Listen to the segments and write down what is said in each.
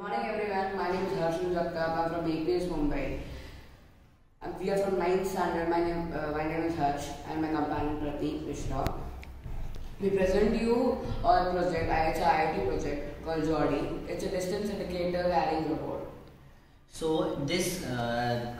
Morning everyone, my name is Harshil Jagtap. I'm from APS Mumbai. We are from 9th standard. My name is Harsh and my companion Prateek Mishra. We present you our project, IIT project called Jordi. It's a distance indicator carrying robot. So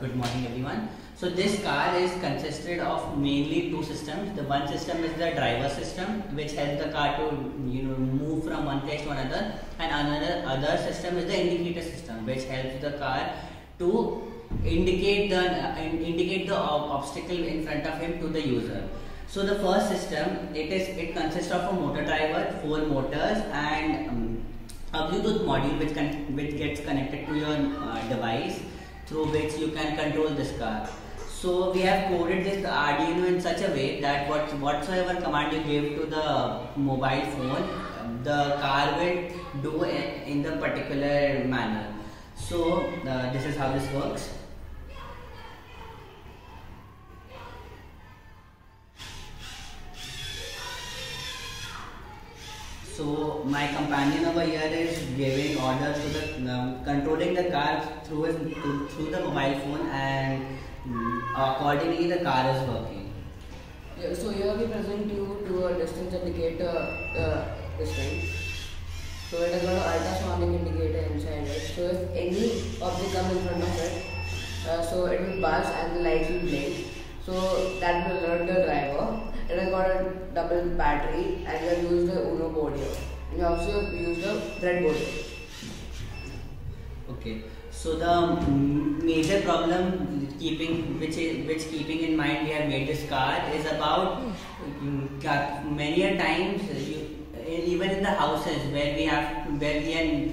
good morning everyone. So this car is consisted of mainly two systems. The one system is the driver system, which helps the car to move from one place to another, and other system is the indicator system, which helps the car to indicate the obstacle in front of him to the user. So the first system, it consists of a motor driver, 4 motors, and a Bluetooth module which gets connected to your device, through which you can control this car. So we have coded this Arduino in such a way that whatsoever command you give to the mobile phone, the car will do in the particular manner. So this is how this works. So my companion over here is giving orders to the controlling the car through the mobile phone, and accordingly the car is working. Yeah, so here we present you to a distance indicator distance. So it has got an ultrasonic indicator inside it. So if any object comes in front of it, so it will buzz and the lights will blink. So that will alert the driver. It has got a double battery, and we have used the Uno board here. We also used the breadboard here. Okay. So the major problem keeping in mind we have made this car is about many a times even in the houses where we are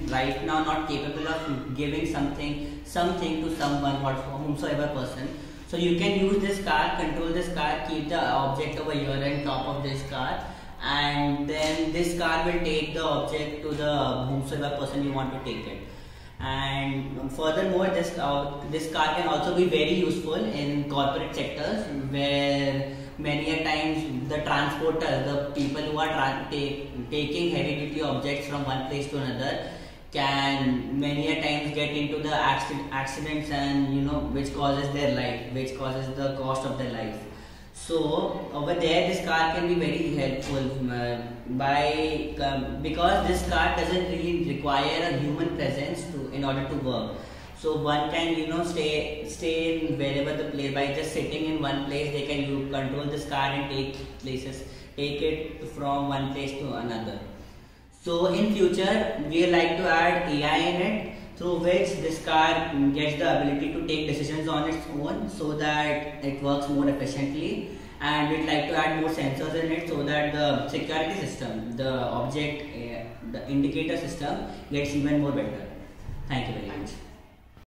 right now not capable of giving something to someone, whomsoever person. So you can use this car, control this car, keep the object over here on top of this car, and then this car will take the object to the whomsoever person you want to take it. And furthermore, this car can also be very useful in corporate sectors, where many a times the transporters, the people who are taking heavy duty objects from one place to another, can many a times get into the accidents, and which causes their life, which causes the cost of their life. So over there this car can be very helpful because this car doesn't really require a human presence in order to work. So one can stay in wherever the place, by just sitting in one place they can control this car and take it from one place to another. So in future we like to add AI in it, through which this car gets the ability to take decisions on its own, so that it works more efficiently. And we'd like to add more sensors in it, so that the security system, the indicator system, gets even more better. Thank you very much.